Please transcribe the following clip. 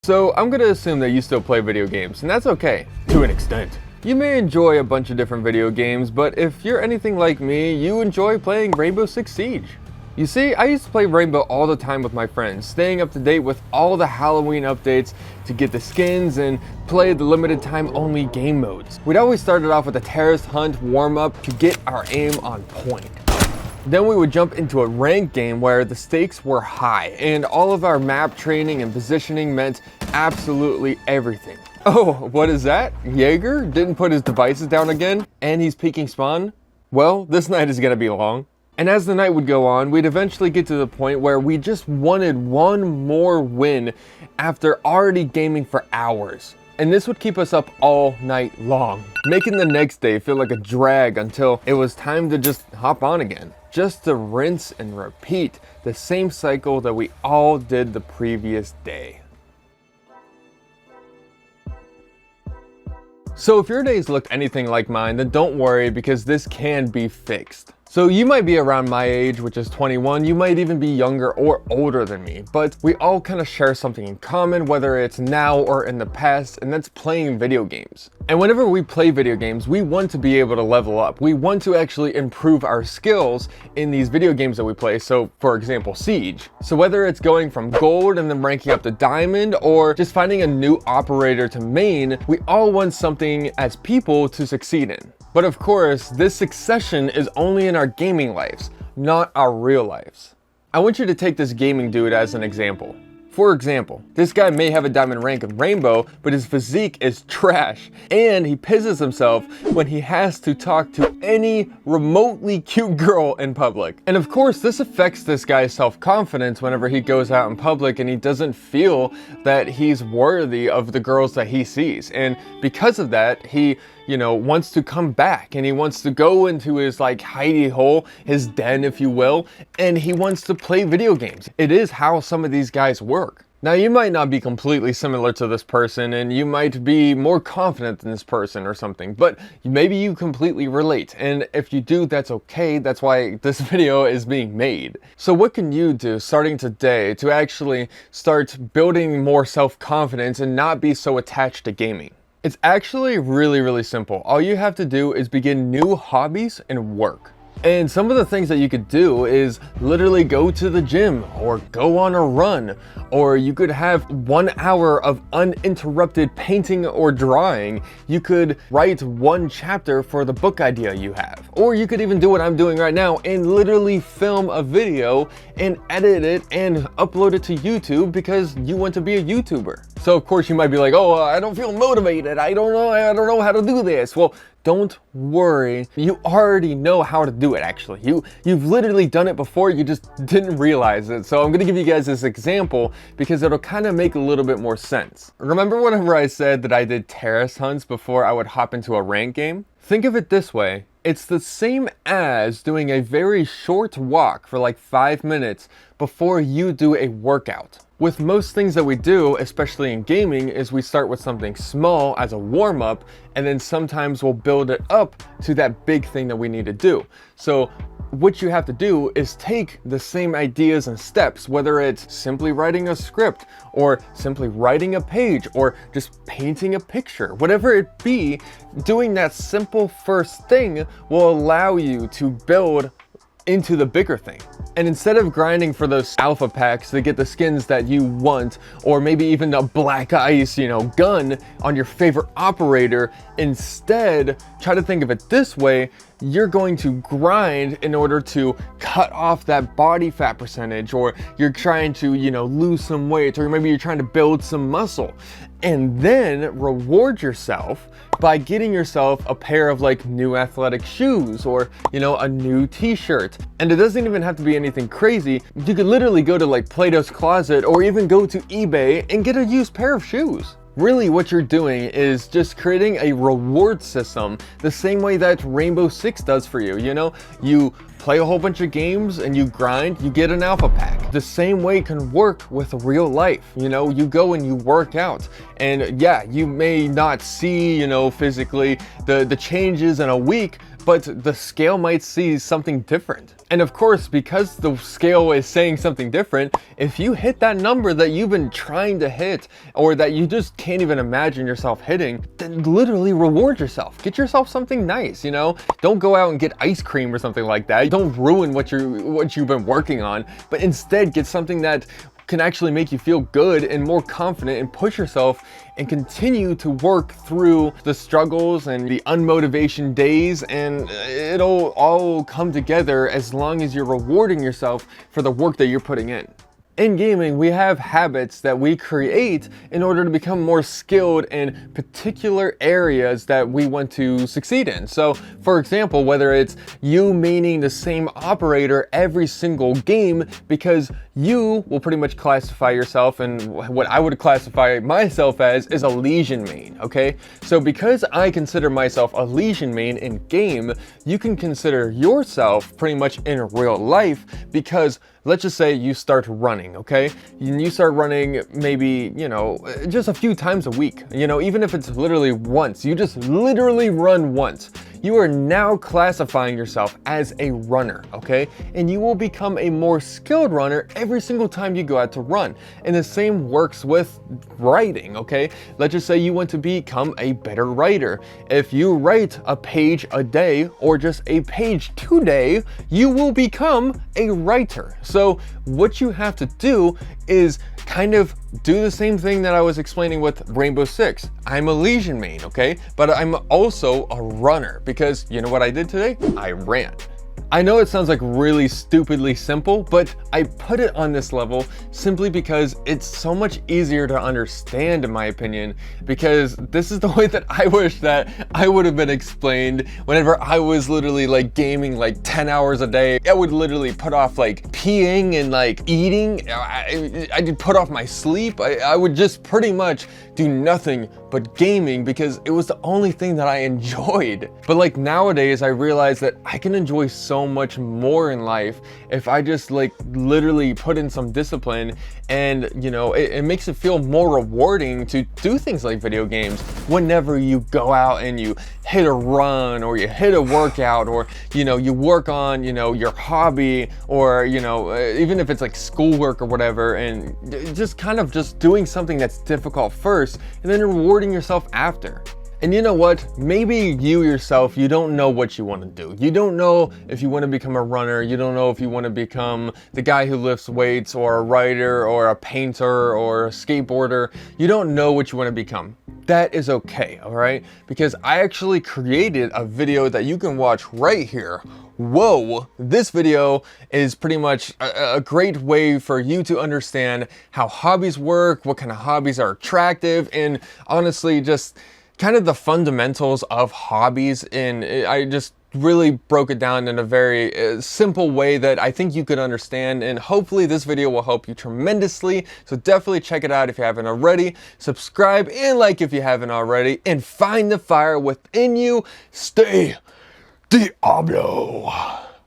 So I'm gonna assume that you still play video games, and that's okay, to an extent. You may enjoy a bunch of different video games, but if you're anything like me, you enjoy playing Rainbow Six Siege. You see, I used to play Rainbow all the time with my friends, staying up to date with all the Halloween updates to get the skins and play the limited time only game modes. We'd always started off with a terrorist hunt warm-up to get our aim on point. Then we would jump into a ranked game where the stakes were high and all of our map training and positioning meant absolutely everything. Oh, what is that? Jaeger didn't put his devices down again and he's peeking spawn? Well, this night is gonna be long. And as the night would go on, we'd eventually get to the point where we just wanted one more win after already gaming for hours. And this would keep us up all night long, making the next day feel like a drag until it was time to just hop on again. Just to rinse and repeat the same cycle that we all did the previous day. So if your days look anything like mine, then don't worry because this can be fixed. So you might be around my age, which is 21, you might even be younger or older than me, but we all kind of share something in common, whether it's now or in the past, and that's playing video games. And whenever we play video games, we want to be able to level up. We want to actually improve our skills in these video games that we play. So for example, Siege. So whether it's going from gold and then ranking up to diamond, or just finding a new operator to main, we all want something as people to succeed in. But of course, this succession is only in our gaming lives, not our real lives. I want you to take this gaming dude as an example. For example, this guy may have a diamond rank in Rainbow, but his physique is trash, and he pisses himself when he has to talk to any remotely cute girl in public. And of course, this affects this guy's self-confidence whenever he goes out in public and he doesn't feel that he's worthy of the girls that he sees. And because of that, he wants to come back and he wants to go into his hidey hole, his den, if you will, and he wants to play video games. It is how some of these guys work. Now, you might not be completely similar to this person and you might be more confident than this person or something, but maybe you completely relate. And if you do, that's okay. That's why this video is being made. So what can you do starting today to actually start building more self-confidence and not be so attached to gaming? It's actually really simple. All you have to do is begin new hobbies and work. And some of the things that you could do is literally go to the gym or go on a run, or you could have 1 hour of uninterrupted painting or drawing. You could write one chapter for the book idea you have, or you could even do what I'm doing right now and literally film a video and edit it and upload it to YouTube because you want to be a YouTuber. So of course you might be like, oh, I don't feel motivated. I don't know how to do this. Well, don't worry, you already know how to do it actually. You've literally done it before, you just didn't realize it. So I'm gonna give you guys this example because it'll kind of make a little bit more sense. Remember whenever I said that I did terrorist hunts before I would hop into a ranked game? Think of it this way. It's the same as doing a very short walk for 5 minutes before you do a workout. With most things that we do, especially in gaming, is we start with something small as a warm-up, and then sometimes we'll build it up to that big thing that we need to do. So what you have to do is take the same ideas and steps, whether it's simply writing a script or simply writing a page or just painting a picture, whatever it be, doing that simple first thing will allow you to build into the bigger thing. And instead of grinding for those alpha packs to get the skins that you want, or maybe even a black ice, gun on your favorite operator, instead try to think of it this way. You're going to grind in order to cut off that body fat percentage, or you're trying to, lose some weight, or maybe you're trying to build some muscle, and then reward yourself by getting yourself a pair of new athletic shoes, or a new t-shirt. And it doesn't even have to be anything crazy. You could literally go to Plato's Closet or even go to eBay and get a used pair of shoes. Really what you're doing is just creating a reward system the same way that Rainbow Six does for you. You play a whole bunch of games and you grind, you get an alpha pack. The same way can work with real life. You go and you work out, and yeah, you may not see, physically the changes in a week, but the scale might see something different. And of course, because the scale is saying something different, if you hit that number that you've been trying to hit, or that you just can't even imagine yourself hitting, then literally reward yourself. Get yourself something nice, you know? Don't go out and get ice cream or something like that. Don't ruin what you've been working on, but instead get something that can actually make you feel good and more confident, and push yourself and continue to work through the struggles and the unmotivation days, and it'll all come together as long as you're rewarding yourself for the work that you're putting in. In gaming, we have habits that we create in order to become more skilled in particular areas that we want to succeed in. So, for example, whether it's you maining the same operator every single game because you will pretty much classify yourself, and what I would classify myself as is a Legion main, okay? So because I consider myself a Legion main in game, you can consider yourself pretty much in real life, because let's just say you start running, okay? You start running maybe, you know, just a few times a week, you know, even if it's literally once, you just literally run once. You are now classifying yourself as a runner, okay? And you will become a more skilled runner every single time you go out to run. And the same works with writing, okay? Let's just say you want to become a better writer. If you write a page a day or just a page today, you will become a writer. So what you have to do is kind of do the same thing that I was explaining with Rainbow Six. I'm a Legion main, okay? But I'm also a runner, because you know what I did today? I ran. I know it sounds like really stupidly simple, but I put it on this level simply because it's so much easier to understand, in my opinion, because this is the way that I wish that I would have been explained whenever I was literally like gaming like 10 hours a day. I would literally put off like peeing and like eating. I'd put off my sleep. I would just pretty much do nothing but gaming, because it was the only thing that I enjoyed. But like nowadays, I realize that I can enjoy so much more in life if I just like literally put in some discipline, and you know, it makes it feel more rewarding to do things like video games. Whenever you go out and you hit a run, or you hit a workout, or you know, you work on, you know, your hobby, or you know, even if it's like schoolwork or whatever, and just kind of just doing something that's difficult first and then rewarding yourself after. And you know what? Maybe you yourself, you don't know what you want to do. You don't know if you want to become a runner. You don't know if you want to become the guy who lifts weights, or a writer, or a painter, or a skateboarder. You don't know what you want to become. That is okay, all right? Because I actually created a video that you can watch right here. Whoa, this video is pretty much a great way for you to understand how hobbies work, what kind of hobbies are attractive, and honestly, just kind of the fundamentals of hobbies. And I just really broke it down in a very simple way that I think you could understand, and hopefully this video will help you tremendously. So definitely check it out if you haven't already. Subscribe and like if you haven't already, and find the fire within you. Stay Diablo.